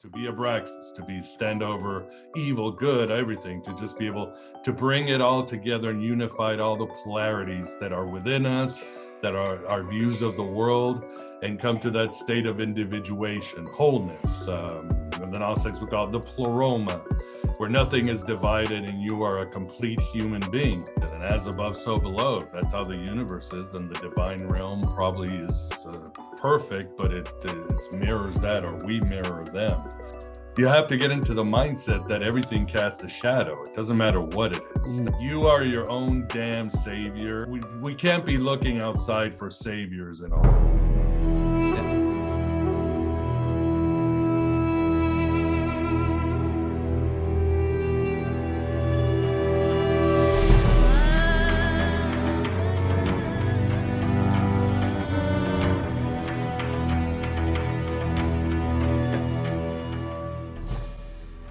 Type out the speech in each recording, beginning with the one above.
to be Abraxas, to be stand over evil, good, everything, to just be able to bring it all together and unify all the polarities that are within us, that are our views of the world, and come to that state of individuation, wholeness. And the Gnostics would call it the pleroma, where nothing is divided and you are a complete human being. And as above, so below. That's how the universe is. Then the divine realm probably is perfect, but it mirrors that, or we mirror them. You have to get into the mindset that everything casts a shadow. It doesn't matter what it is. You are your own damn savior. We can't be looking outside for saviors and all.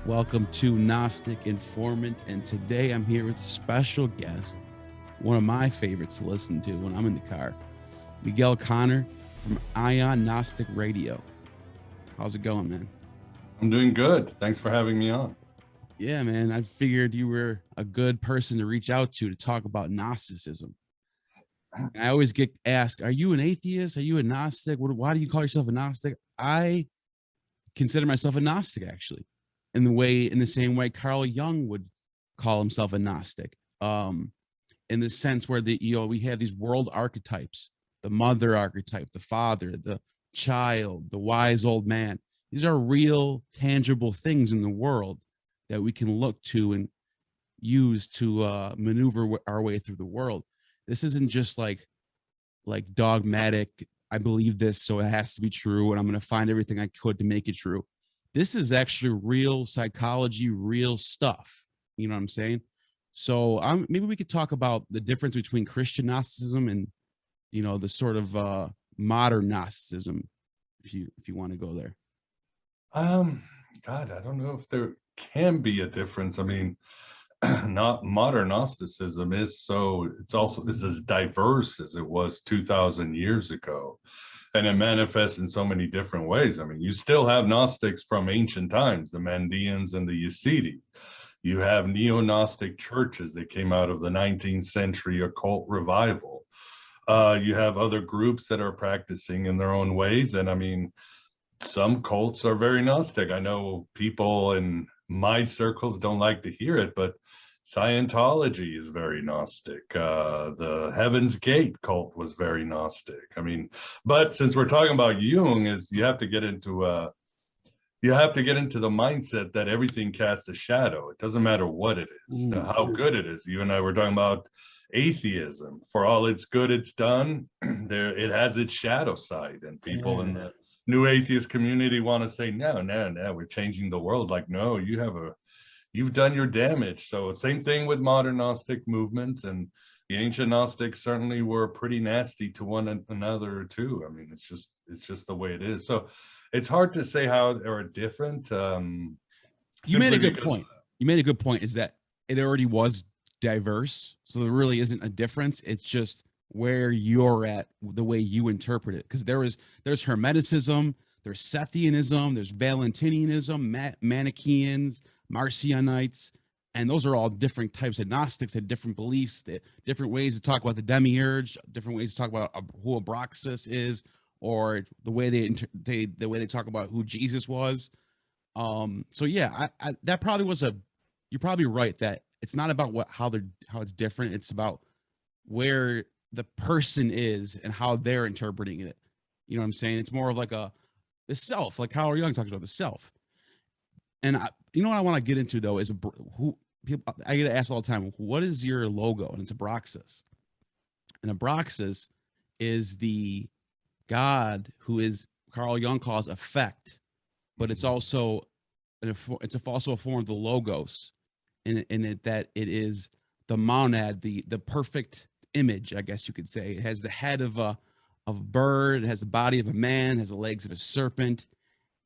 Welcome to Gnostic Informant, and today I'm here with a special guest, one of my favorites to listen to when I'm in the car, Miguel from Aeon Gnostic Radio. How's it going, man? I'm doing good. Thanks for having me on. Yeah, man. I figured you were a good person to reach out to talk about Gnosticism. And I always get asked, are you an atheist? Are you a Gnostic? Why do you call yourself a Gnostic? I consider myself a Gnostic, actually. In the same way Carl Jung would call himself a Gnostic, in the sense where we have these world archetypes, the mother archetype, the father, the child, the wise old man. These are real, tangible things in the world that we can look to and use to maneuver our way through the world. This isn't just like dogmatic, I believe this, so it has to be true, and I'm going to find everything I could to make it true. This is actually real psychology, real stuff. You know what I'm saying? So maybe we could talk about the difference between Christian Gnosticism and, the sort of modern Gnosticism, if you want to go there. God, I don't know if there can be a difference. I mean, not modern Gnosticism is as diverse as it was 2,000 years ago. And it manifests in so many different ways. I mean, you still have Gnostics from ancient times, the Mandeans and the Yesidi. You have neo-Gnostic churches that came out of the 19th century occult revival. You have other groups that are practicing in their own ways. And I mean, some cults are very Gnostic. I know people in my circles don't like to hear it, but Scientology is very Gnostic. The Heaven's Gate cult was very Gnostic. I mean, but since we're talking about Jung, you have to get into the mindset that everything casts a shadow. It doesn't matter what it is, how good it is. You and I were talking about atheism. For all it's good it's done, it has its shadow side, and people in the new atheist community want to say, no, we're changing the world. Like, no, you've done your damage. So same thing with modern Gnostic movements, and the ancient Gnostics certainly were pretty nasty to one another too. I mean, it's just the way it is. So it's hard to say how they're different. You made a good point. You made a good point, is that it already was diverse. So there really isn't a difference. It's just where you're at, the way you interpret it. Because there's Hermeticism, there's Sethianism, there's Valentinianism, Manichaeans, Marcionites, and those are all different types of Gnostics, had different beliefs, different ways to talk about the demiurge, different ways to talk about who Abraxas is, or the way they talk about who Jesus was. So yeah, that probably was you're probably right that it's not about how it's different. It's about where the person is and how they're interpreting it. You know what I'm saying? It's more of like the self, like Carl Jung talks about the self. And you know what I want to get into though is I get asked all the time, what is your logo? And it's Abraxas. And Abraxas is the god who is Carl Jung calls effect, but it's also also a form of the logos, in it that it is the monad, the perfect image, I guess you could say. It has the head of a bird, it has the body of a man, it has the legs of a serpent,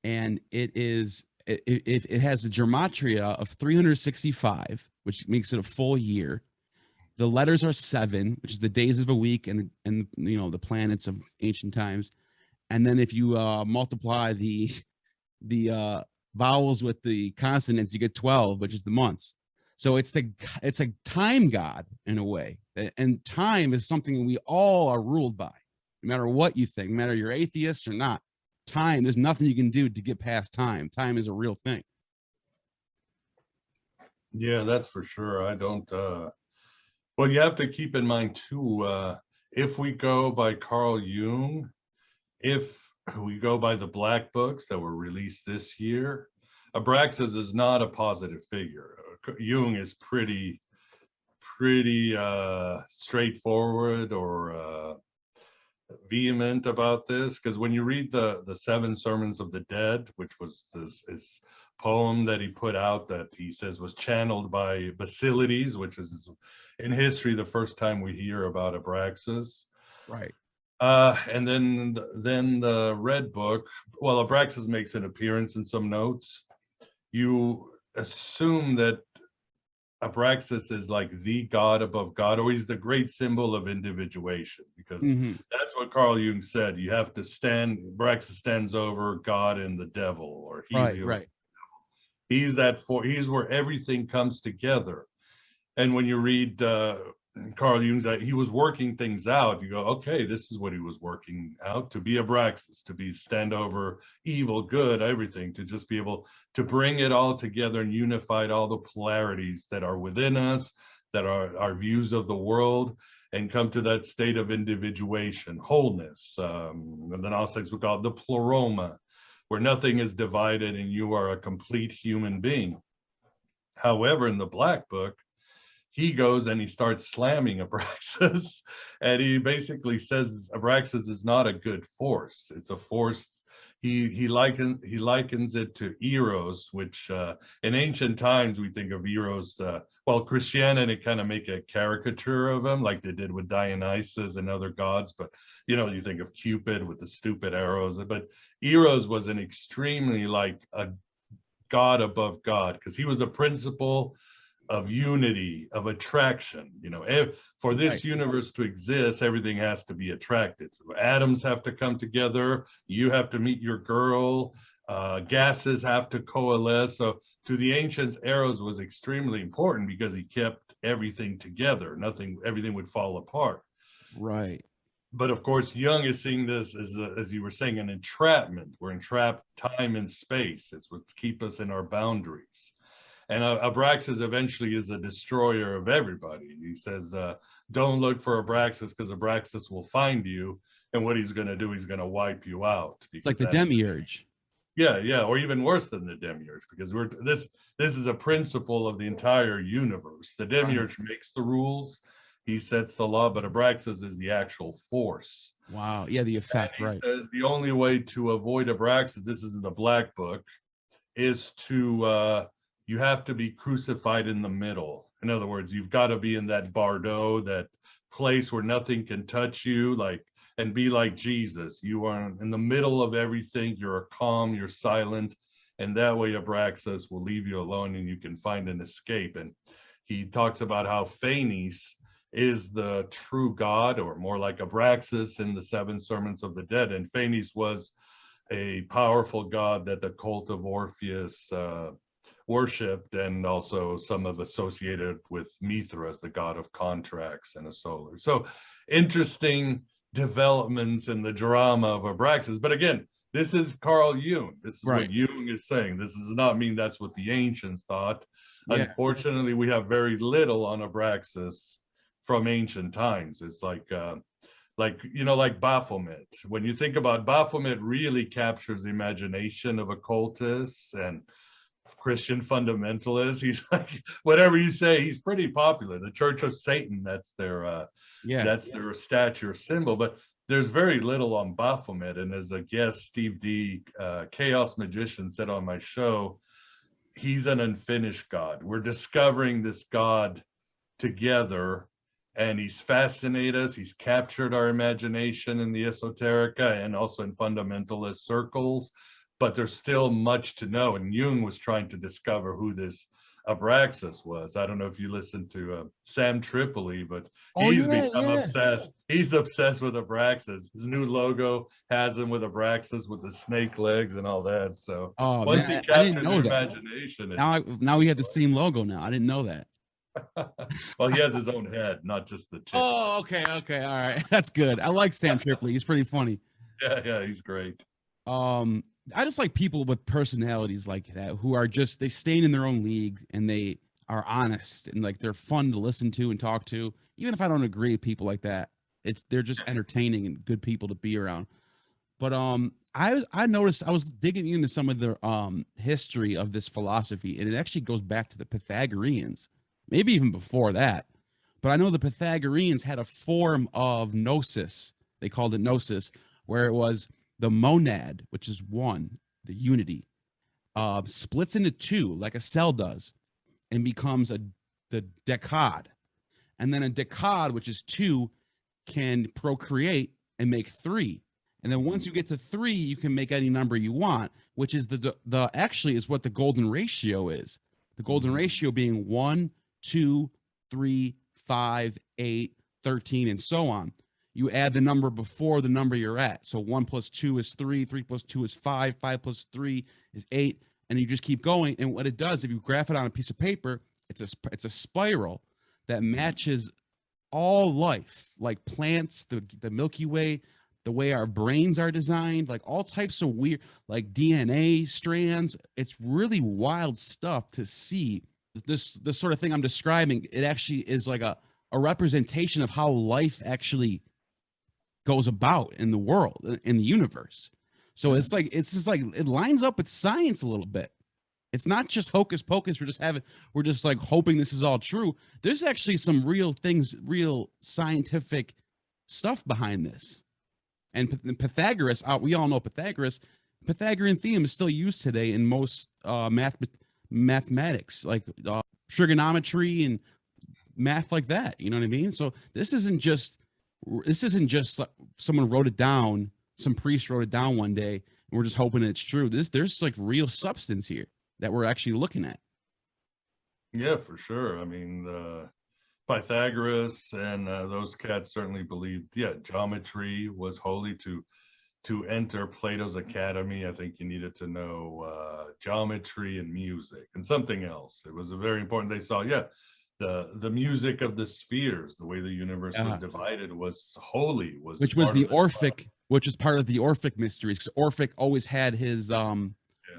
and it has a gematria of 365, which makes it a full year. The letters are 7, which is the days of a week, and the planets of ancient times. And then if you multiply the vowels with the consonants, you get 12, which is the months. So it's a time god in a way. And time is something we all are ruled by, no matter what you think, no matter you're atheist or not. Time, there's nothing you can do to get past time. Time is a real thing. Yeah, that's for sure. I don't, well, you have to keep in mind too, if we go by Carl Jung, if we go by the black books that were released this year, Abraxas is not a positive figure. Jung is pretty straightforward or vehement about this, because when you read the Seven Sermons of the Dead, which was his poem that he put out that he says was channeled by Basilides, which is in history the first time we hear about Abraxas. Right. And then the Red Book, well, Abraxas makes an appearance in some notes. You assume that Abraxas is like the god above God, or he's the great symbol of individuation, because that's what Carl Jung said. You have to stand, Abraxas stands over God and the devil, or right. He's where everything comes together. And when you read Carl Jung's, he was working things out. You go, okay, this is what he was working out, to be Abraxas, to stand over evil, good, everything, to just be able to bring it all together and unify all the polarities that are within us, that are our views of the world, and come to that state of individuation, wholeness. And the Gnostics would call it the pleroma, where nothing is divided and you are a complete human being. However, in the Black Book, he goes and he starts slamming Abraxas, and he basically says Abraxas is not a good force. It's a force. He likens it to Eros, which in ancient times we think of Eros. Well, Christianity kind of make a caricature of him, like they did with Dionysus and other gods. But you think of Cupid with the stupid arrows. But Eros was an extremely like a god above God, because he was a principle of unity, of attraction. For this universe to exist, everything has to be attracted. Atoms have to come together. You have to meet your girl. Gases have to coalesce. So to the ancients, Eros was extremely important because he kept everything together. Everything would fall apart. Right. But of course, Jung is seeing this as you were saying, an entrapment. We're entrapped time and space. It's what keeps us in our boundaries. And Abraxas eventually is a destroyer of everybody. He says, don't look for Abraxas, because Abraxas will find you. And what he's going to do, he's going to wipe you out. It's like the demiurge. Yeah, or even worse than the demiurge, because this is a principle of the entire universe. The demiurge makes the rules, he sets the law, but Abraxas is the actual force. Wow, yeah, the effect, and he says the only way to avoid Abraxas, this is in the Black Book, is to you have to be crucified in the middle. In other words, you've got to be in that bardo, that place where nothing can touch you, and be like Jesus. You are in the middle of everything. You're calm, you're silent, and that way Abraxas will leave you alone and you can find an escape. And he talks about how Phanes is the true God, or more like Abraxas in the Seven Sermons of the Dead. And Phanes was a powerful god that the cult of Orpheus worshipped, and also some of associated with Mithras, the god of contracts and a solar. So interesting developments in the drama of Abraxas. But again, this is Carl Jung. This is what Jung is saying. This does not mean that's what the ancients thought. Yeah. Unfortunately, we have very little on Abraxas from ancient times. It's like Baphomet. When you think about Baphomet, really captures the imagination of occultists and Christian fundamentalists. He's like, whatever you say, he's pretty popular. The Church of Satan, that's their their stature symbol. But there's very little on Baphomet. And as a guest, Steve D, Chaos Magician, said on my show, he's an unfinished god. We're discovering this god together, and he's fascinated us. He's captured our imagination in the esoterica and also in fundamentalist circles. But there's still much to know, and Jung was trying to discover who this Abraxas was. I don't know if you listened to Sam Tripoli, but Oh, he's yeah, become yeah. obsessed. He's obsessed with Abraxas. His new logo has him with Abraxas with the snake legs and all that. So Oh once man, he I didn't captures know your that. imagination, Now we have the same logo now. I didn't know that. well, he has his own head, not just the chick. Oh, okay, okay, all right. That's good. I like Sam Tripoli. He's pretty funny. Yeah, he's great. Um, I just like people with personalities like that who are just they stay in their own league and they are honest and like they're fun to listen to and talk to. Even if I don't agree with people like that, they're just entertaining and good people to be around. But I noticed I was digging into some of the history of this philosophy, and it actually goes back to the Pythagoreans, maybe even before that. But I know the Pythagoreans had a form of gnosis. They called it gnosis, where it was the monad, which is one, the unity, splits into two, like a cell does, and becomes the decad. And then a decad, which is two, can procreate and make three. And then once you get to three, you can make any number you want, which is the actually is what the golden ratio is. The golden ratio being 1, 2, 3, 5, 8, 13, and so on. You add the number before the number you're at. So 1 plus 2 is 3, 3 plus 2 is 5, 5 plus 3 is 8, and you just keep going. And what it does, if you graph it on a piece of paper, it's a spiral that matches all life, like plants, the Milky Way, the way our brains are designed, like all types of weird, like DNA strands. It's really wild stuff to see. This sort of thing I'm describing, it actually is like a representation of how life actually goes about in the world, in the universe. So it's just like it lines up with science a little bit. It's not just hocus pocus. We're just like hoping this is all true. There's actually some real things, real scientific stuff behind this. And Pythagoras, we all know Pythagoras. Pythagorean theorem is still used today in most mathematics, like trigonometry and math like that. You know what I mean? So this isn't just like someone wrote it down, some priest wrote it down one day, and we're just hoping it's true. There's like real substance here that we're actually looking at. Yeah, for sure. I mean, Pythagoras and those cats certainly believed, geometry was holy. To enter Plato's academy, I think you needed to know geometry and music and something else. It was a very important. They saw, the music of the spheres, the way the universe was divided, was holy. Which was the Orphic, which is part of the Orphic mysteries. Because Orphic always had his what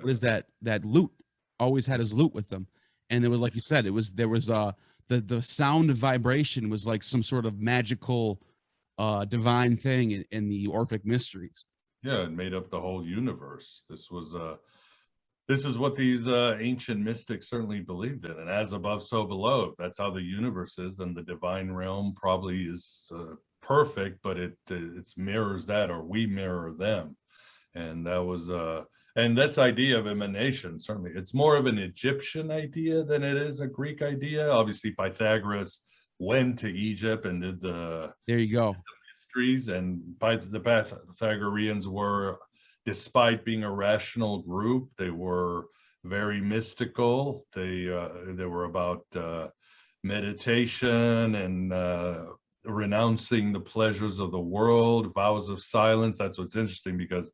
is that lute? Always had his lute with them, and it was like you said, there was the sound of vibration was like some sort of magical divine thing in the Orphic mysteries. Yeah, it made up the whole universe. This is what these ancient mystics certainly believed in. And as above, so below. If that's how the universe is, then the divine realm probably is perfect, but it mirrors that, or we mirror them. And that was and this idea of emanation, certainly it's more of an Egyptian idea than it is a Greek idea. Obviously Pythagoras went to Egypt and did there you go mysteries, and the Pythagoreans were, despite being a rational group, they were very mystical. They were about meditation and renouncing the pleasures of the world, vows of silence. That's what's interesting, because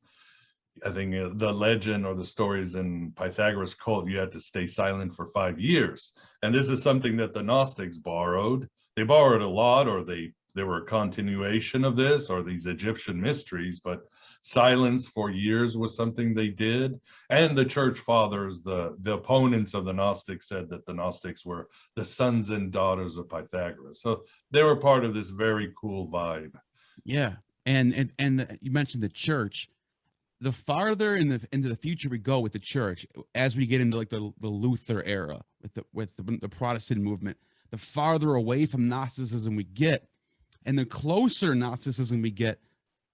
I think the legend or the stories in Pythagoras cult, you had to stay silent for 5 years. And this is something that the Gnostics borrowed. They borrowed a lot, or they were a continuation of this, or these Egyptian mysteries, but silence for years was something they did. And the church fathers, the opponents of the Gnostics, said that the Gnostics were the sons and daughters of Pythagoras. So they were part of this very cool vibe. Yeah. And you mentioned the church. The farther into the future we go with the church, as we get into like the Luther era with the Protestant movement, the farther away from Gnosticism we get, and the closer Gnosticism we get,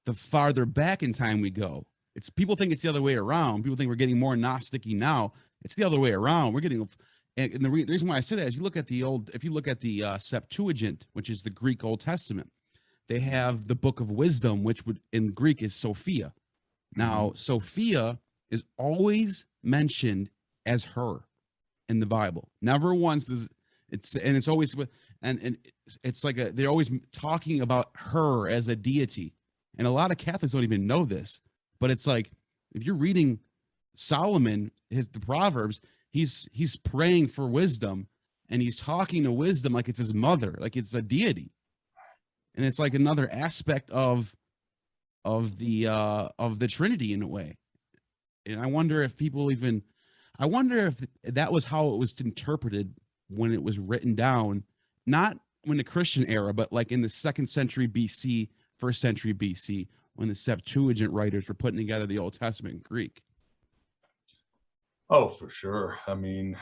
the farther back in time we go. It's people think it's the other way around. People think we're getting more Gnostic-y now. It's the other way around. We're getting, and the reason why I say that is, if you look at the Septuagint, which is the Greek Old Testament, they have the Book of Wisdom, which would in Greek is Sophia. Now, Sophia is always mentioned as her. in the Bible. Never once does it's always and it's like they're always talking about her as a deity. And a lot of Catholics don't even know this, but it's like if you're reading Solomon, the Proverbs, he's praying for wisdom, and he's talking to wisdom like it's his mother, like it's a deity. And it's like another aspect of the Trinity in a way. And I wonder if that was how it was interpreted when it was written down, not in the Christian era, but like in the 2nd century BC, 1st century BC, when the Septuagint writers were putting together the Old Testament in Greek. Oh, for sure. I mean,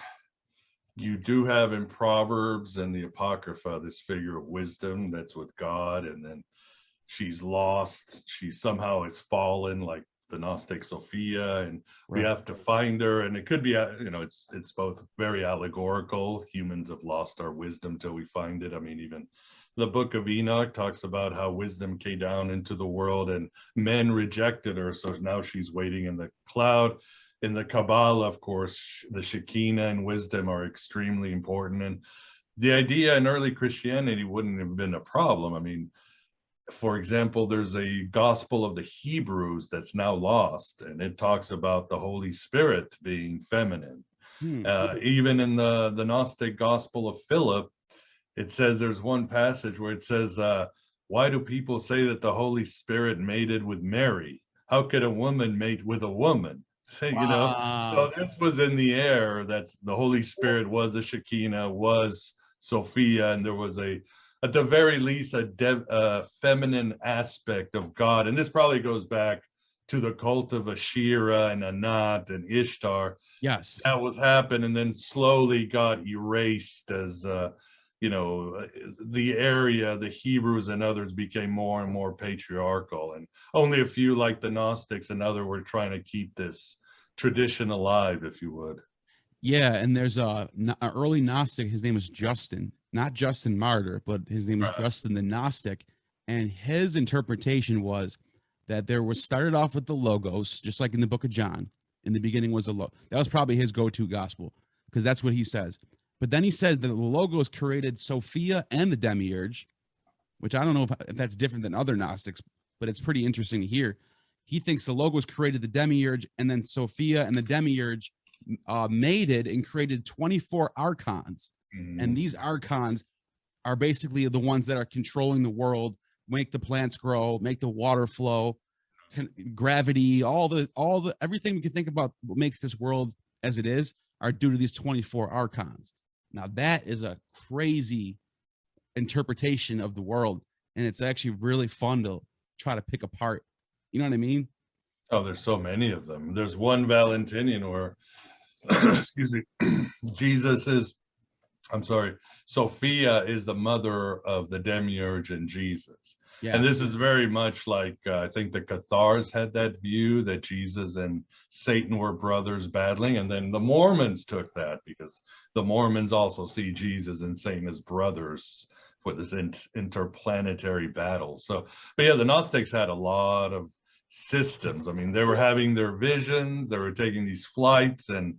you do have in Proverbs and the Apocrypha this figure of wisdom that's with God, and then she's lost. She somehow has fallen, like the Gnostic Sophia, and we have to find her. And it could be, it's both very allegorical. Humans have lost our wisdom till we find it. I mean, even the book of Enoch talks about how wisdom came down into the world and men rejected her. So now she's waiting in the cloud. In the Kabbalah, of course, the Shekinah and wisdom are extremely important. And the idea in early Christianity wouldn't have been a problem. I mean, for example, there's a Gospel of the Hebrews that's now lost, and it talks about the Holy Spirit being feminine. Even in the Gnostic Gospel of Philip, it says there's one passage where it says, why do people say that the Holy Spirit mated with Mary? How could a woman mate with a woman? So this was in the air. That's the Holy Spirit was the Shekinah, was Sophia, and there was at the very least a feminine aspect of God. And this probably goes back to the cult of Asherah and Anat and Ishtar. Yes, that was happened, and then slowly got erased as the area, the Hebrews and others became more and more patriarchal, and only a few like the Gnostics and others were trying to keep this tradition alive, if you would. Yeah, and there's a early Gnostic. His name was Justin, not Justin Martyr, but his name is Justin the Gnostic, and his interpretation was that there was started off with the Logos, just like in the book of John. In the beginning was a that was probably his go-to gospel, because that's what he says. But then he said that the Logos created Sophia and the Demiurge, which I don't know if that's different than other Gnostics, but it's pretty interesting to hear. He thinks the Logos created the Demiurge, and then Sophia and the Demiurge mated and created 24 Archons. And these Archons are basically the ones that are controlling the world, make the plants grow, make the water flow, gravity, all the everything we can think about what makes this world as it is are due to these 24 Archons. Now that is a crazy interpretation of the world, and it's actually really fun to try to pick apart. You know what I mean? Oh, there's so many of them. There's one Valentinian where, excuse me, Sophia is the mother of the Demiurge and Jesus. Yeah. And this is very much like, I think the Cathars had that view that Jesus and Satan were brothers battling. And then the Mormons took that because the Mormons also see Jesus and Satan as brothers for this interplanetary battle. So, but yeah, the Gnostics had a lot of systems. I mean, they were having their visions, they were taking these flights, and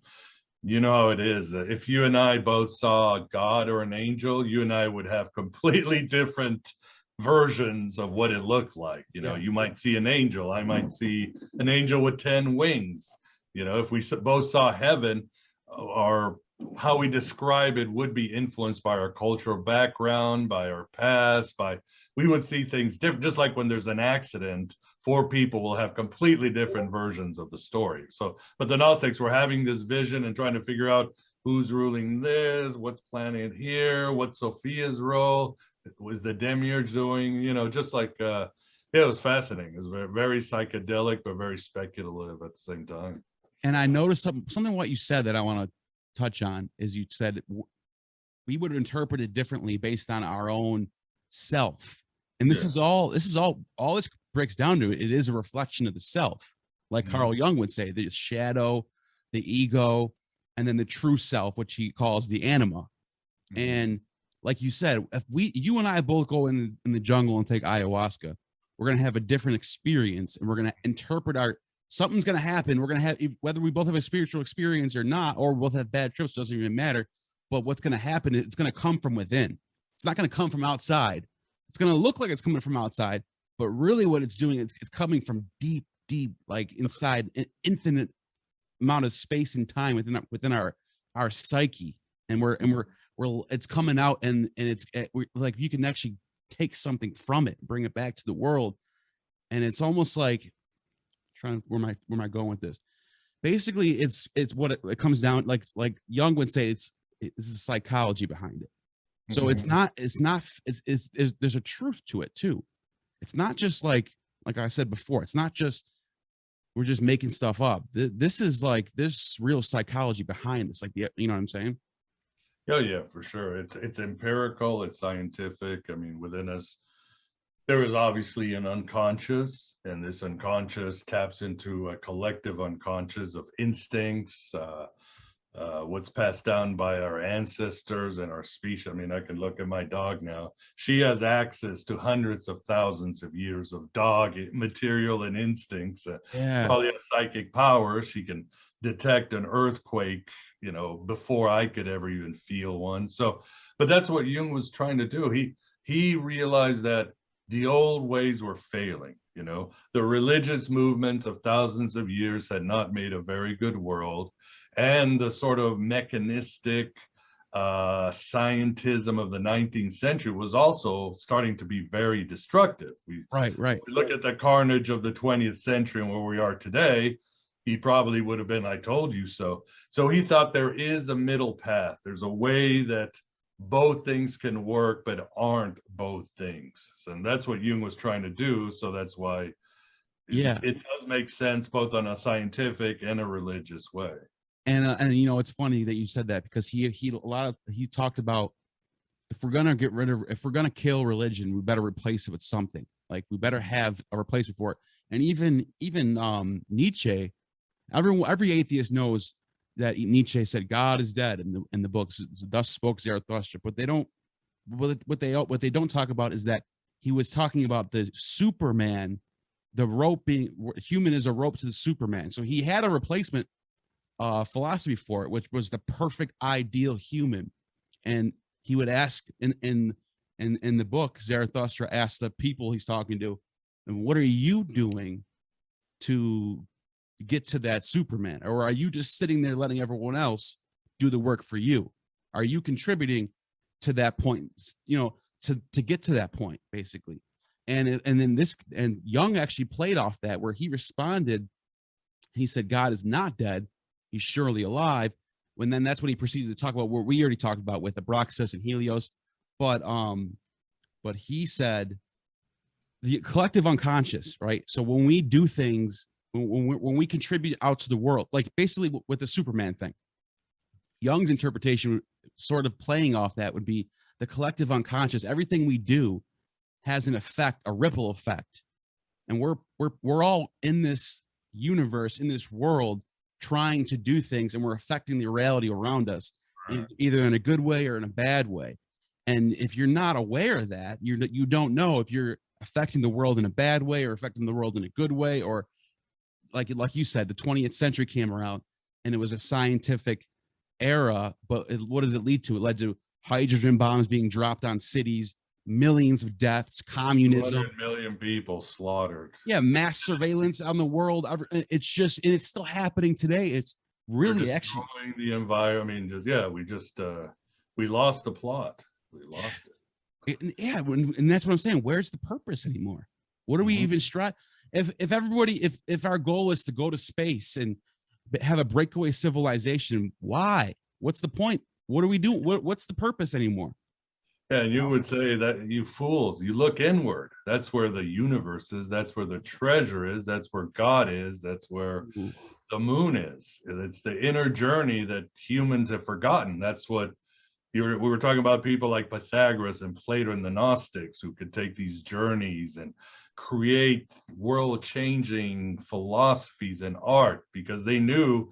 you know how it is. If you and I both saw God or an angel, you and I would have completely different versions of what it looked like. You might see an angel, I might see an angel with 10 wings. If we both saw heaven, our how we describe it would be influenced by our cultural background, by our past, we would see things different. Just like when there's an accident, 4 people will have completely different versions of the story. So, but the Gnostics were having this vision and trying to figure out who's ruling this, what's planted here, what's Sophia's role, was the Demiurge doing, just like, it was fascinating. It was very, very psychedelic, but very speculative at the same time. And I noticed something what you said that I want to touch on is you said we would interpret it differently based on our own self. And this is all this breaks down to it is a reflection of the self, like Carl Jung would say, the shadow, the ego, and then the true self, which he calls the anima. And like you said, if you and I both go in the jungle and take ayahuasca, we're going to have a different experience, and we're going to interpret something's going to happen. We're going to have, whether we both have a spiritual experience or not, or we both have bad trips, doesn't even matter. But what's going to happen, it's going to come from within. It's not going to come from outside. It's going to look like it's coming from outside, but really what it's doing, it's coming from deep, like inside an infinite amount of space and time within our psyche. And we're it's coming out, and it's like you can actually take something from it, bring it back to the world. And it's almost like where am I going with this? Basically, it's what it comes down, like Jung would say, it's a psychology behind it. So there's a truth to it too. It's not just like I said before, it's not just we're just making stuff up. This is like, there's real psychology behind this, like you know what I'm saying? Oh yeah, for sure. It's empirical, it's scientific. I mean, within us, there is obviously an unconscious, and this unconscious taps into a collective unconscious of instincts, what's passed down by our ancestors and our species. I mean, I can look at my dog now. She has access to hundreds of thousands of years of dog material and instincts. Probably a psychic power. She can detect an earthquake, you know, before I could ever even feel one. So, but that's what Jung was trying to do. He realized that the old ways were failing. You know, the religious movements of thousands of years had not made a very good world. And the sort of mechanistic scientism of the 19th century was also starting to be very destructive. Right. We look at the carnage of the 20th century and where we are today, he probably would have been, I told you so. So he thought there is a middle path. There's a way that both things can work, but aren't both things. And that's what Jung was trying to do. So that's why it does make sense both on a scientific and a religious way. And you know, it's funny that you said that, because he talked about, if we're gonna kill religion, we better replace it with something. Like, we better have a replacement for it. And even Nietzsche, every atheist knows that Nietzsche said God is dead in the books. Thus spoke Zarathustra. But what they don't talk about is that he was talking about the Superman, the rope being human is a rope to the Superman. So he had a replacement philosophy for it, which was the perfect ideal human. And he would ask in the book, Zarathustra asked the people he's talking to, and what are you doing to get to that Superman? Or are you just sitting there letting everyone else do the work for you? Are you contributing to that point, you know, to get to that point, basically? And Jung actually played off that, where he responded, he said, God is not dead, he's surely alive. When then that's when he proceeded to talk about what we already talked about with Abraxas and Helios. But he said the collective unconscious, right? So when we do things, when we contribute out to the world, like basically with the Superman thing, Jung's interpretation, sort of playing off that, would be the collective unconscious. Everything we do has an effect, a ripple effect, and we're all in this universe, in this world, trying to do things, and we're affecting the reality around us, either in a good way or in a bad way. And if you're not aware of that, you don't know if you're affecting the world in a bad way or affecting the world in a good way. Or like you said, the 20th century came around and it was a scientific era, but what did it lead to? It led to hydrogen bombs being dropped on cities, millions of deaths, communism, 200 million people slaughtered. Yeah, mass surveillance on the world. It's just, and it's still happening today. It's really actually the environment. I mean, we lost the plot. We lost it. And that's what I'm saying. Where's the purpose anymore? What are we even strive? If our goal is to go to space and have a breakaway civilization, why? What's the point? What do we do? What's the purpose anymore? Yeah, and you would say that, you fools, you look inward. That's where the universe is. That's where the treasure is. That's where God is. That's where the moon is. It's the inner journey that humans have forgotten. That's what we were talking about, people like Pythagorean and Plato and the Gnostics, who could take these journeys and create world-changing philosophies and art, because they knew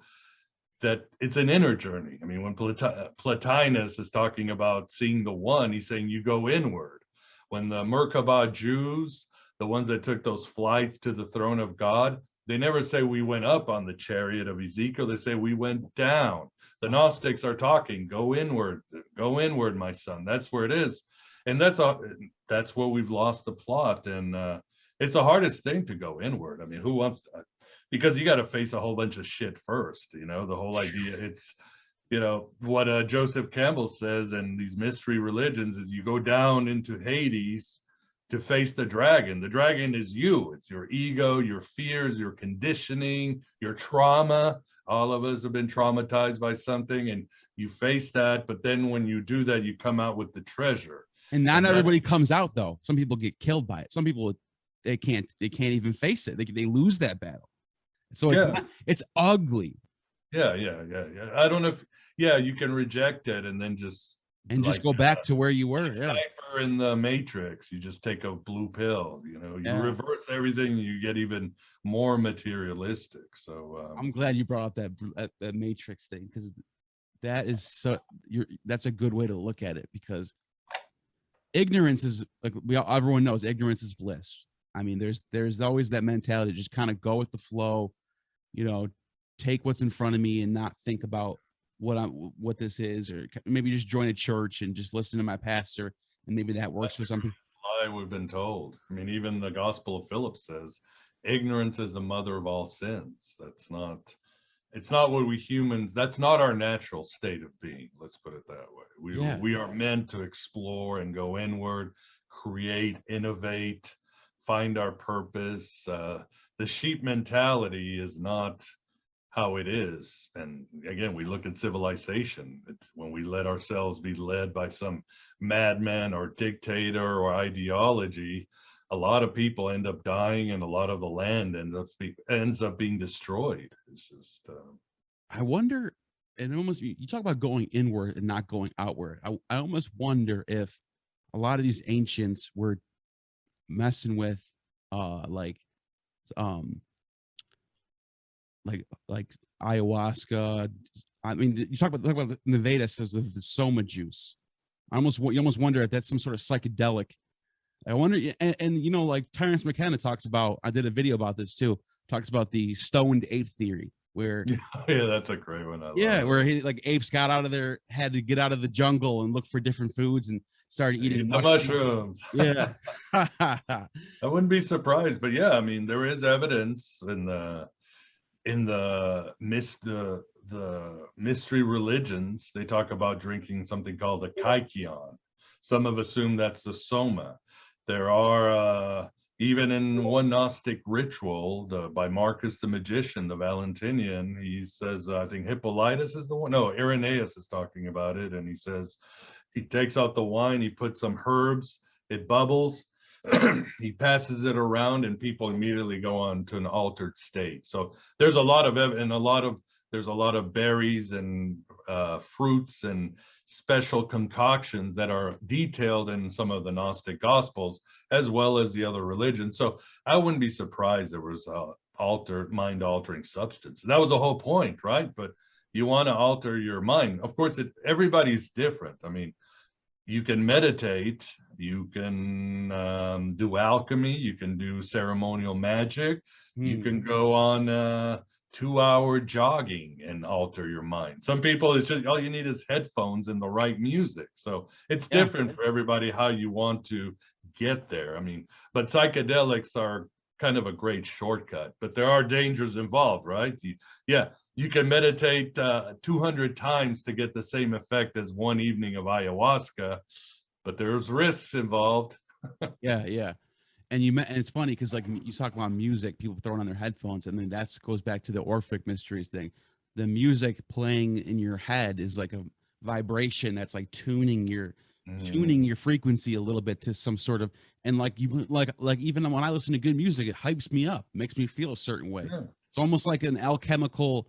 that it's an inner journey. I mean, when Plotinus is talking about seeing the one, he's saying you go inward. When the Merkabah Jews, the ones that took those flights to the throne of God, They never say we went up on the chariot of Ezekiel. They say we went down. The Gnostics are talking, go inward, my son. That's where it is. And that's what we've lost the plot. And it's the hardest thing to go inward. I mean, who wants to? Because you got to face a whole bunch of shit first, the whole idea. It's, what Joseph Campbell says in these mystery religions is you go down into Hades to face the dragon. The dragon is you. It's your ego, your fears, your conditioning, your trauma. All of us have been traumatized by something, and you face that. But then when you do that, you come out with the treasure. And not everybody comes out, though. Some people get killed by it. Some people, they can't even face it. They lose that battle. So it's ugly. Yeah. I don't know if, you can reject it and then just go back to where you were. Cypher in the Matrix. You just take a blue pill, you reverse everything, you get even more materialistic. So I'm glad you brought up that Matrix thing, because that is that's a good way to look at it, because ignorance is, like, everyone knows, ignorance is bliss. I mean, there's always that mentality, just kind of go with the flow, take what's in front of me and not think about what this is, or maybe just join a church and just listen to my pastor, and maybe that works for some people. We've been told. I mean, even the Gospel of Philip says ignorance is the mother of all sins. It's not what we humans, that's not our natural state of being. Let's put it that way. We are meant to explore and go inward, create, innovate, find our purpose. The sheep mentality is not how it is. And again, we look at civilization. When we let ourselves be led by some madman or dictator or ideology, a lot of people end up dying, and a lot of the land ends up being destroyed. It's just I wonder, and almost, you talk about going inward and not going outward. I almost wonder if a lot of these ancients were messing with like ayahuasca. I mean, you talk about the Vedas says the soma juice. You almost wonder if that's some sort of psychedelic. I wonder, and like Terence McKenna talks about, I did a video about this too, talks about the stoned ape theory, where that's a great one. Where apes got out of had to get out of the jungle and look for different foods and started eating mushrooms. Yeah. I wouldn't be surprised, but I mean, there is evidence in the mystery religions. They talk about drinking something called a kykeon. Some have assumed that's the soma. There are even in one Gnostic ritual, by Marcus the magician, the Valentinian, he says, I think Hippolytus is the one. No, Irenaeus is talking about it, and he says he takes out the wine, he puts some herbs, it bubbles, he passes it around, and people immediately go on to an altered state. So there's a lot of there's a lot of berries and fruits and special concoctions that are detailed in some of the Gnostic Gospels, as well as the other religions. So I wouldn't be surprised there was mind-altering substance. That was the whole point, right? But you want to alter your mind. Of course, everybody's different. I mean, you can meditate, you can do alchemy, you can do ceremonial magic, you can go on 2-hour jogging and alter your mind. Some people, it's just all you need is headphones and the right music. So it's different for everybody how you want to get there. I mean, but psychedelics are kind of a great shortcut, but there are dangers involved, right? You can meditate 200 times to get the same effect as one evening of ayahuasca, but there's risks involved. Yeah. And it's funny because, like, you talk about music, people throwing on their headphones, and then that goes back to the Orphic Mysteries thing. The music playing in your head is like a vibration that's like tuning your frequency a little bit to some sort of, and like even when I listen to good music, it hypes me up, makes me feel a certain way. Yeah. It's almost like an alchemical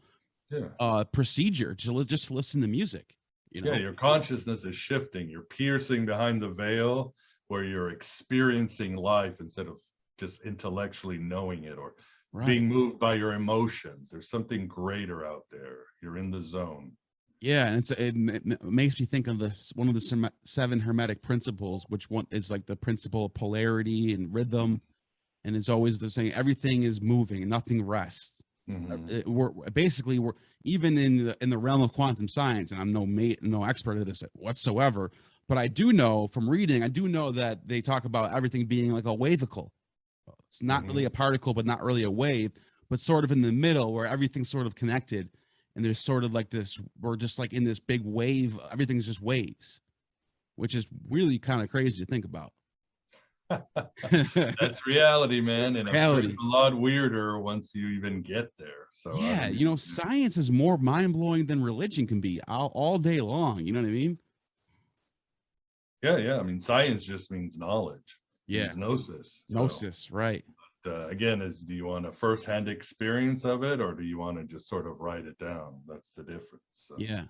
procedure just to listen to music. Your consciousness is shifting. You're piercing behind the veil, where you're experiencing life instead of just intellectually knowing it or being moved by your emotions. There's something greater out there. You're in the zone. Yeah, and it makes me think of one of the 7 Hermetic principles, which one is like the principle of polarity and rhythm. and it's always the same. Everything is moving, nothing rests. We're even in the realm of quantum science, and I'm no expert at this whatsoever, but I do know from reading, I do know that they talk about everything being like a wavicle. It's not really a particle, but not really a wave, but sort of in the middle where everything's sort of connected. And there's sort of like this, we're just like in this big wave. Everything's just waves, which is really kind of crazy to think about. That's reality, man. And reality. it's a lot weirder once you even get there. So yeah, I mean, science is more mind-blowing than religion can be all day long. You know what I mean? Yeah. I mean, science just means knowledge. Yeah. It's gnosis. Gnosis, right. Again, do you want a first-hand experience of it, or do you want to just sort of write it down? That's the difference. So. Yeah,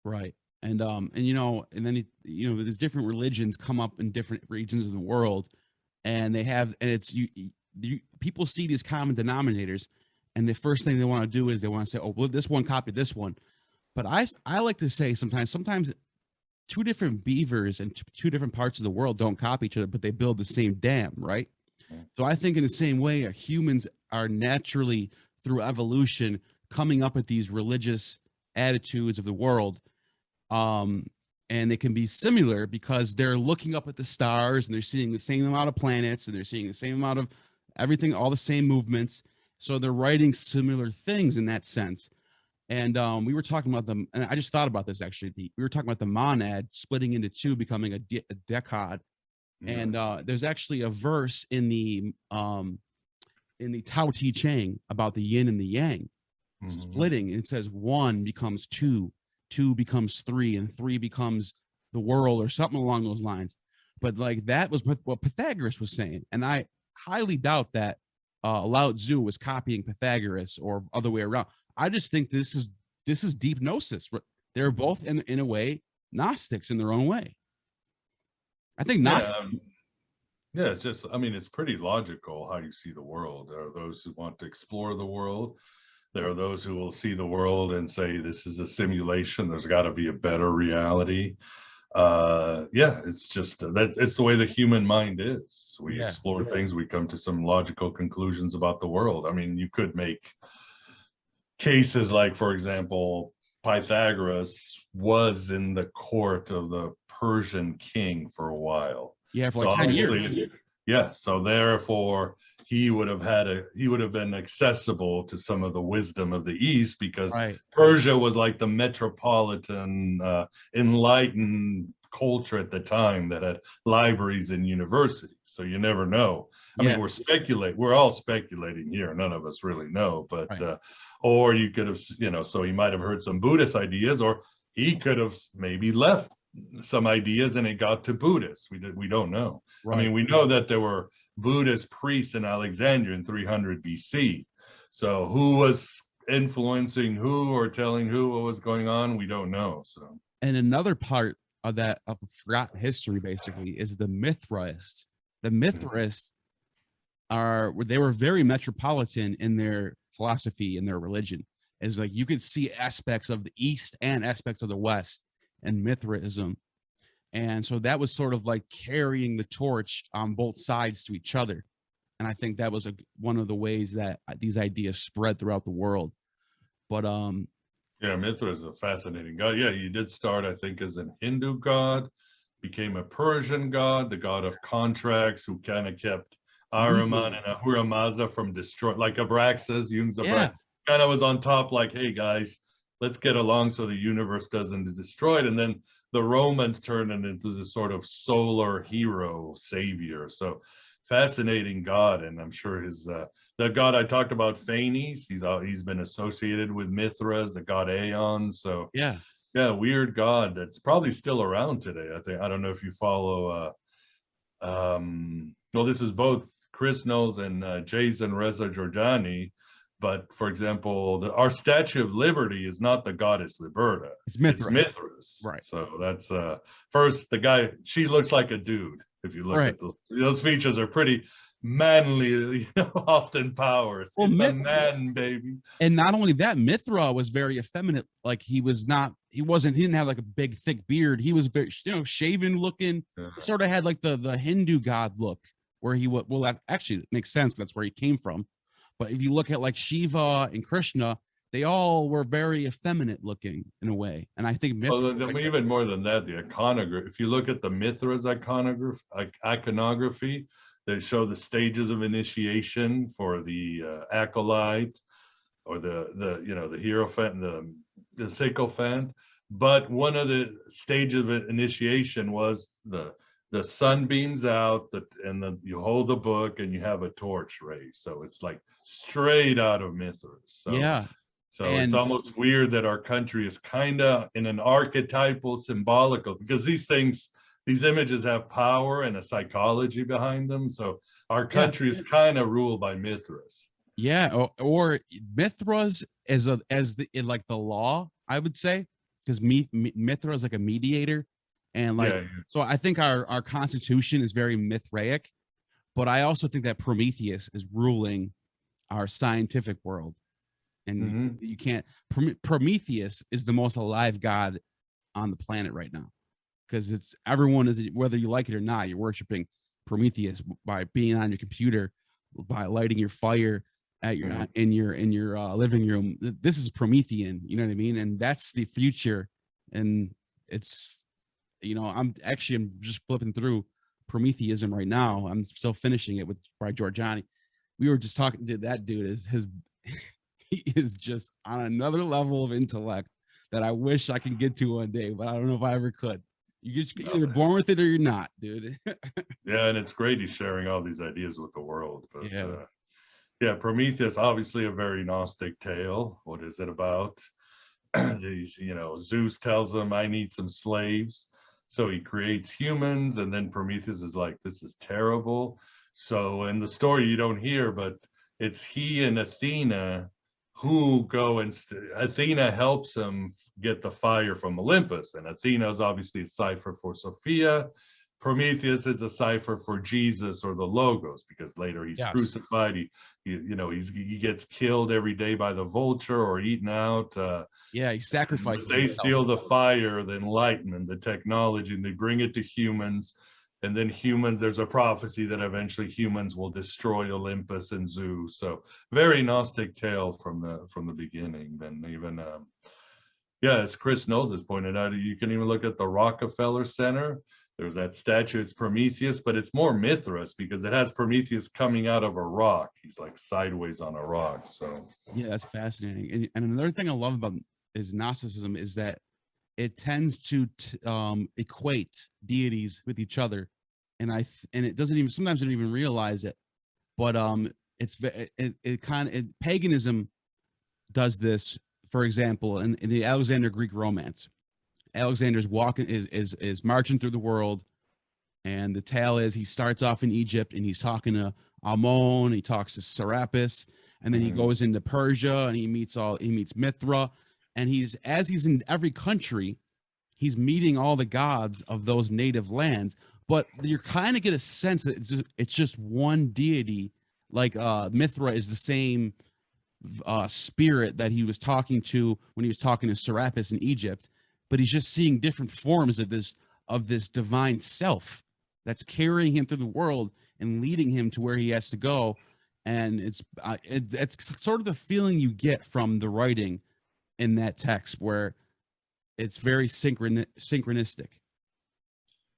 right. And then there's different religions come up in different regions of the world, and it's people see these common denominators, and the first thing they want to do is they want to say, oh, well, this one copied this one. But I like to say sometimes two different beavers in two different parts of the world don't copy each other, but they build the same dam, right? So I think in the same way, humans are naturally, through evolution, coming up with these religious attitudes of the world. And they can be similar because they're looking up at the stars and they're seeing the same amount of planets and they're seeing the same amount of everything, all the same movements. So they're writing similar things in that sense. And we were talking about them, and I just thought about this actually. We were talking about the monad splitting into two, becoming a decad. And there's actually a verse in the Tao Te Ching about the yin and the yang splitting. And it says 1 becomes 2, 2 becomes 3, and 3 becomes the world, or something along those lines. But like that was what Pythagoras was saying, and I highly doubt that Lao Tzu was copying Pythagoras or other way around. I just think this is deep gnosis. They're both in a way Gnostics in their own way. I think not. Yeah, it's just, I mean, it's pretty logical how you see the world. There are those who want to explore the world. There are those who will see the world and say, this is a simulation. There's got to be a better reality. It's just, it's the way the human mind is. We explore things, we come to some logical conclusions about the world. I mean, you could make cases like, for example, Pythagoras was in the court of the Persian king for a while. Yeah, for like 10 years. Yeah, so therefore he would have been accessible to some of the wisdom of the East, because Persia was like the metropolitan enlightened culture at the time that had libraries and universities. So you never know. I mean, we're all speculating here. None of us really know, but or you could have, so he might have heard some Buddhist ideas, or he could have maybe left some ideas and it got to Buddhists. We don't know. I mean, we know that there were Buddhist priests in Alexandria in 300 BC. So who was influencing who or telling who what was going on, we don't know. So, and another part of that of forgotten history basically is the Mithras. The Mithras they were very metropolitan in their philosophy and their religion. Is like you could see aspects of the East and aspects of the West and Mithraism. And so that was sort of like carrying the torch on both sides to each other. And I think that was one of the ways that these ideas spread throughout the world. But Mithras is a fascinating god. Yeah, he did start, I think, as an Hindu god, became a Persian god, the god of contracts, who kind of kept Ahriman and Ahura Mazda from destroying, like Abraxas, Jung's Abraxas, kind of was on top, like, hey guys, let's get along so the universe doesn't destroy it. And then the Romans turned it into this sort of solar hero savior. So fascinating god. And I'm sure the god I talked about, Phanes, he's been associated with Mithras, the god Aeon. So weird god that's probably still around today. I don't know if you follow well, this is both Chris knows and Jason Reza Giordani. But for example, our Statue of Liberty is not the goddess Liberta. It's Mithras. It's Mithras. Right. So that's first, the guy, she looks like a dude. If you look at those features are pretty manly, Austin Powers. Well, it's a man, baby. And not only that, Mithra was very effeminate. Like he didn't have like a big thick beard. He was very, shaven looking. He sort of had like the Hindu god look, where he would, well, that actually makes sense. That's where he came from. But if you look at like Shiva and Krishna, they all were very effeminate looking in a way. And I think Well, Mithras, then even more than that, the iconography. If you look at the Mithras iconography, they show the stages of initiation for the acolyte, or the hierophant and the sycophant. But one of the stages of initiation was the sun beams out, and you hold the book and you have a torch raised. So it's like straight out of Mithras. So, yeah. so And it's almost weird that our country is kind of in an archetypal, symbolical, because these images have power and a psychology behind them. So our country is kind of ruled by Mithras. yeah, or Mithras as in like the law, I would say, because Mithras is like a mediator, and like so I think our constitution is very Mithraic, but I also think that Prometheus is ruling our scientific world, and you can't. Prometheus is the most alive god on the planet right now, because it's everyone is, whether you like it or not, you're worshiping Prometheus by being on your computer, by lighting your fire at your in your living room. This is Promethean, you know what I mean? And that's the future. And it's, I'm just flipping through Prometheism right now. I'm still finishing it by Giorgiani. We were just talking to that dude. He is just on another level of intellect that I wish I could get to one day, but I don't know if I ever could. You just either born with it or you're not, dude. Yeah, and it's great he's sharing all these ideas with the world. But yeah, Prometheus, obviously a very Gnostic tale. What is it about? These, Zeus tells him, I need some slaves. So he creates humans, and then Prometheus is like, this is terrible. So in the story you don't hear, but it's he and Athena who go, and Athena helps him get the fire from Olympus. And Athena is obviously a cipher for Sophia. Prometheus is a cipher for Jesus, or the Logos, because later he's crucified. He gets killed every day by the vulture or eaten out. He sacrifices. They steal the fire, the enlightenment, the technology, and they bring it to humans. And then humans, there's a prophecy that eventually humans will destroy Olympus and Zeus. So very Gnostic tale from the beginning. And even as Chris Knowles has pointed out, you can even look at the Rockefeller Center. There's that statue, it's Prometheus, but it's more Mithras because it has Prometheus coming out of a rock. He's like sideways on a rock. So yeah, that's fascinating. And another thing I love about Gnosticism is that it tends to equate deities with each other, and it doesn't even, sometimes I don't even realize it, but paganism does this. For example, in the Alexander Greek romance, Alexander's walking is marching through the world, and the tale is he starts off in Egypt and he's talking to Ammon, he talks to Serapis, and then he goes into Persia and he meets Mithra, and he's in every country, he's meeting all the gods of those native lands, but you kind of get a sense that it's just one deity. Like Mithra is the same spirit that he was talking to when he was talking to Serapis in Egypt, but he's just seeing different forms of this divine self that's carrying him through the world and leading him to where he has to go. And it's sort of the feeling you get from the writing in that text, where it's very synchronistic.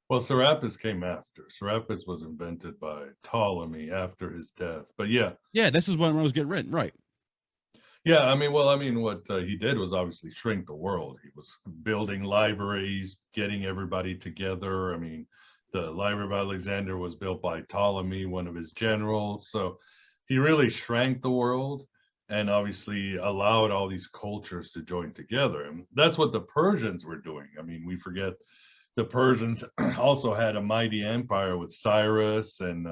Well, Serapis came after. Serapis was invented by Ptolemy after his death. But yeah, this is when it was getting written, right? Yeah, what he did was obviously shrink the world. He was building libraries, getting everybody together. The Library of Alexander was built by Ptolemy, one of his generals. So he really shrank the world and obviously allowed all these cultures to join together. And that's what the Persians were doing. We forget the Persians also had a mighty empire with Cyrus and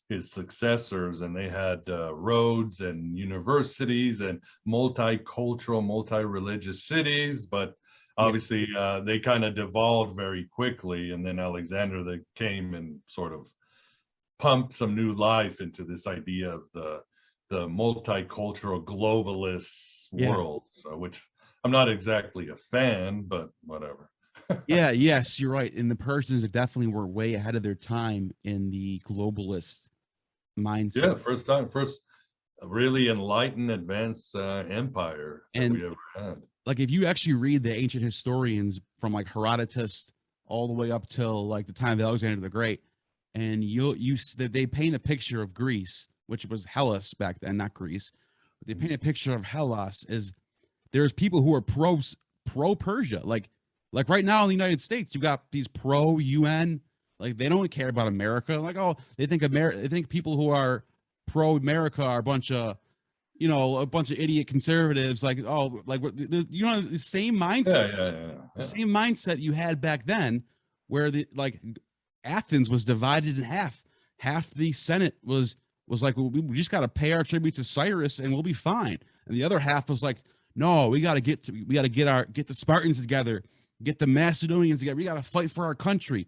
his successors, and they had roads and universities and multicultural, multi-religious cities, but obviously they kind of devolved very quickly, and then Alexander that came and sort of pumped some new life into this idea of the multicultural globalist world, so which I'm not exactly a fan, but whatever. Yeah, yes, you're right. And the Persians definitely were way ahead of their time in the globalist mindset. Yeah, first really enlightened, advanced empire that And we ever had. like if you actually read the ancient historians from like Herodotus all the way up till like the time of Alexander the Great, and they paint a picture of Greece, which was Hellas back then, not Greece. But they paint a picture of Hellas as there's people who are pro Persia, like right now in the United States, you got these pro UN, like they don't care about America. Like, oh, they think people who are pro America are a bunch of idiot conservatives. Like, oh, like the same mindset, the same mindset you had back then, where Athens was divided in half. Half the Senate was like, well, we just got to pay our tribute to Cyrus and we'll be fine, and the other half was like, no, we got to get the Spartans together, get the Macedonians together. We got to fight for our country.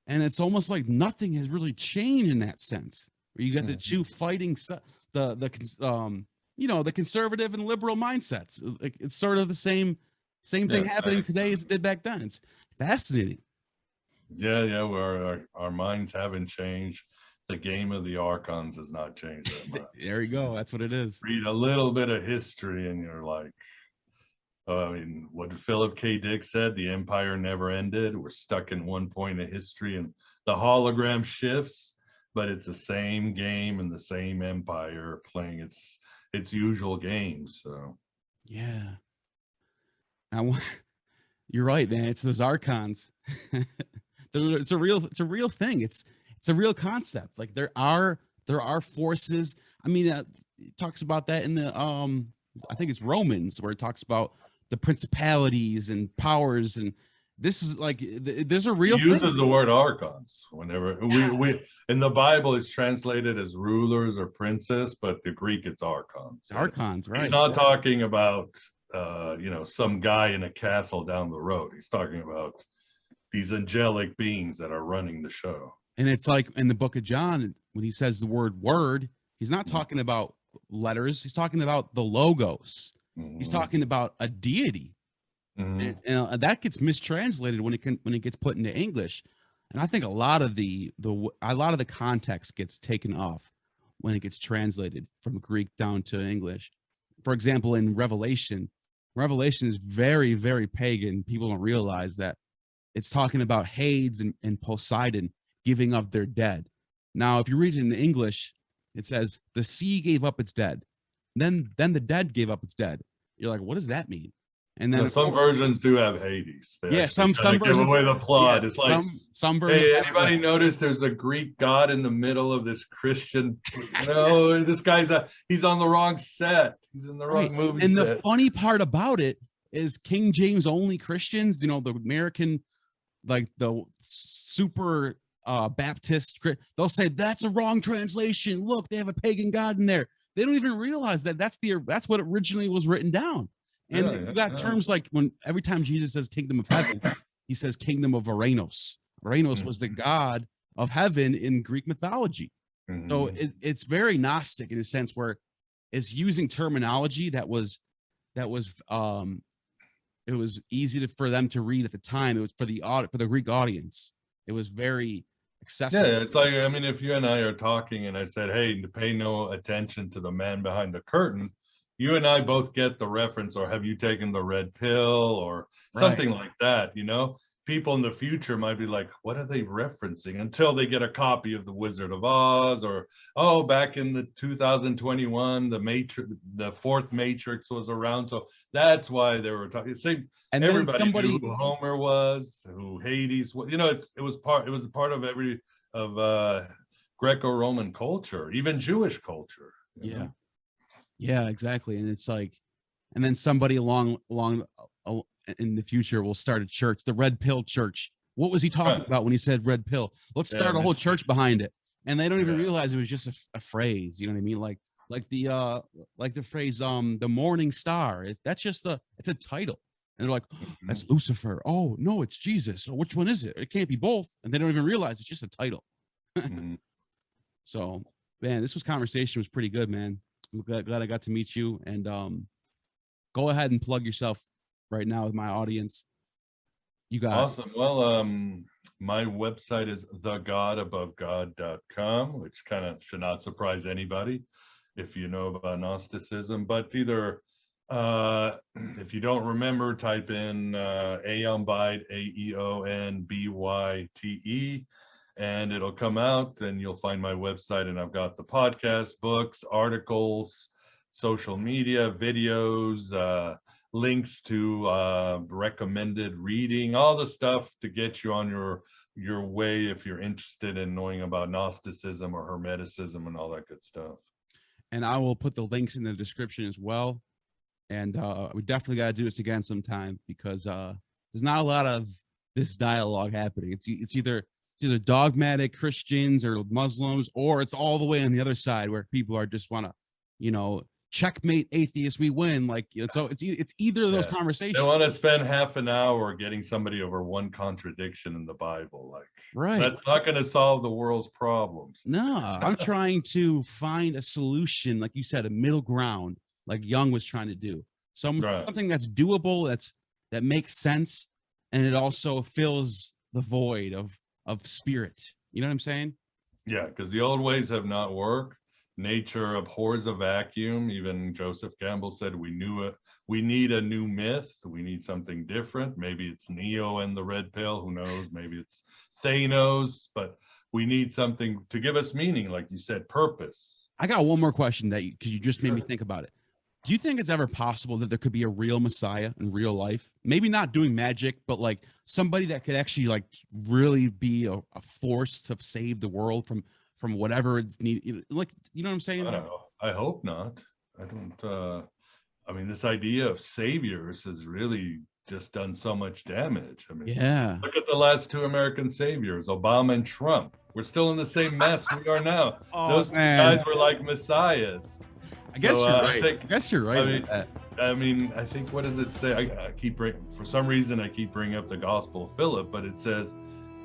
And it's almost like nothing has really changed in that sense. Where you got the two fighting the conservative and liberal mindsets. Like, it's sort of the same thing happening today as it did back then. It's fascinating. Yeah. Where our minds haven't changed. The game of the Archons has not changed that much. There you go. That's what it is. Read a little bit of history and you're like, I mean, what Philip K. Dick said, the empire never ended. We're stuck in one point of history and the hologram shifts, but it's the same game and the same empire playing its usual games. So yeah. You're right, man. It's those Archons. It's a real thing. It's a real concept. Like there are forces. I mean, it talks about that in the I think it's Romans, where it talks about the principalities and powers, and this is like there's a real. He uses the word archons whenever we in the Bible it's translated as rulers or princes, but the Greek it's archons. Archons, right? He's not talking about some guy in a castle down the road. He's talking about these angelic beings that are running the show. And it's like in the book of John, when he says the word, he's not talking about letters. He's talking about the logos. He's talking about a deity. And that gets mistranslated when it gets put into English. And I think a lot of the context gets taken off when it gets translated from Greek down to English. For example, in Revelation is very, very pagan. People don't realize that it's talking about Hades and Poseidon giving up their dead. Now, if you read it in English, it says the sea gave up its dead. Then the dead gave up its dead. You're like, what does that mean? And then some versions do have Hades. Some versions give away the plot. Yeah, it's like some versions. Hey, anybody notice there's a Greek god in the middle of this Christian? This guy's he's on the wrong set. He's in the wrong movie. And set. The funny part about it is King James only Christians, the American, like the super Baptist, they'll say that's a wrong translation. Look, they have a pagan god in there. They don't even realize that that's what originally was written down. And you got terms like every time Jesus says kingdom of heaven, he says kingdom of Aranos. Aranos was the god of heaven in Greek mythology. So it's very Gnostic in a sense, where it's using terminology that was it was easy for them to read at the time. It was for the Greek audience. It was very accessible. Yeah, it's like, I mean, if you and I are talking and I said, hey, to pay no attention to the man behind the curtain, you and I both get the reference, or have you taken the red pill or something like that, People in the future might be like, what are they referencing? Until they get a copy of The Wizard of Oz, or, back in the 2021, the fourth Matrix was around. So that's why they were talking. And everybody knew who Homer was, who Hades was. It was part of Greco-Roman culture, even Jewish culture. Yeah, exactly. And it's like, and then somebody along in the future will start a church, the Red Pill Church. What was he talking about when he said red pill? Let's start a whole church behind it. And they don't even realize it was just a phrase. You know what I mean? Like the phrase, the morning star. That's just it's a title. And they're like, that's Lucifer. Oh no, it's Jesus. So which one is it? It can't be both. And they don't even realize it's just a title. So, man, this conversation was pretty good, man. I'm glad I got to meet you. And go ahead and plug yourself right now with my audience. You got Awesome. Well, my website is thegodabovegod.com, which kind of should not surprise anybody if you know about Gnosticism. But either if you don't remember, type in AeonByte, AeonByte, and it'll come out, and you'll find my website. And I've got the podcast, books, articles, social media, videos, links to recommended reading, all the stuff to get you on your way if you're interested in knowing about Gnosticism or Hermeticism and all that good stuff. And I will put the links in the description as well. And we definitely got to do this again sometime, because there's not a lot of this dialogue happening. It's either dogmatic Christians or Muslims, or it's all the way on the other side where people are just want to, checkmate atheists, we win. Like, so it's either of those conversations. They want to spend half an hour getting somebody over one contradiction in the Bible. Like, right, that's not going to solve the world's problems. No, I'm trying to find a solution, like you said, a middle ground, like Jung was trying to do. Something that's doable, that makes sense, and it also fills the void of spirit. You know what I'm saying? Yeah, because the old ways have not worked. Nature abhors a vacuum. Even Joseph Campbell said we need a new myth. We need something different. Maybe it's Neo and the red pill, who knows? Maybe it's Thanos, but we need something to give us meaning, like you said, purpose. I got one more question because you just made me think about it. Do you think it's ever possible that there could be a real Messiah in real life? Maybe not doing magic, but like somebody that could actually like really be a force to save the world from whatever it's needed. Like, you know what I'm saying? I don't know. I hope not. I don't. I mean, this idea of saviors has really just done so much damage. I mean, yeah. Look at the last two American saviors, Obama and Trump. We're still in the same mess we are now. Those two guys were like messiahs. I guess you're right. I guess you're right. I mean, I think, what does it say? For some reason, I keep bringing up the Gospel of Philip, but it says,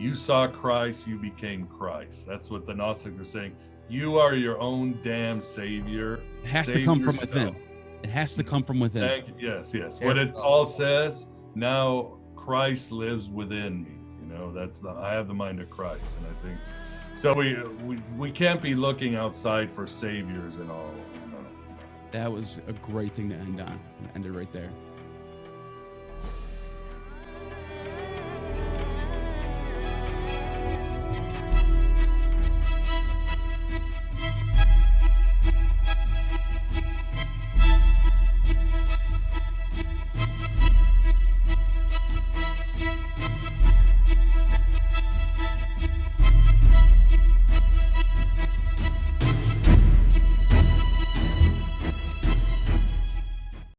you saw Christ, you became Christ. That's what the Gnostics are saying. You are your own damn savior. It has to come from within. It has to come from within. Yes. What it all says, now Christ lives within me. I have the mind of Christ. And I think, so we can't be looking outside for saviors and all. That was a great thing to end on. End it right there.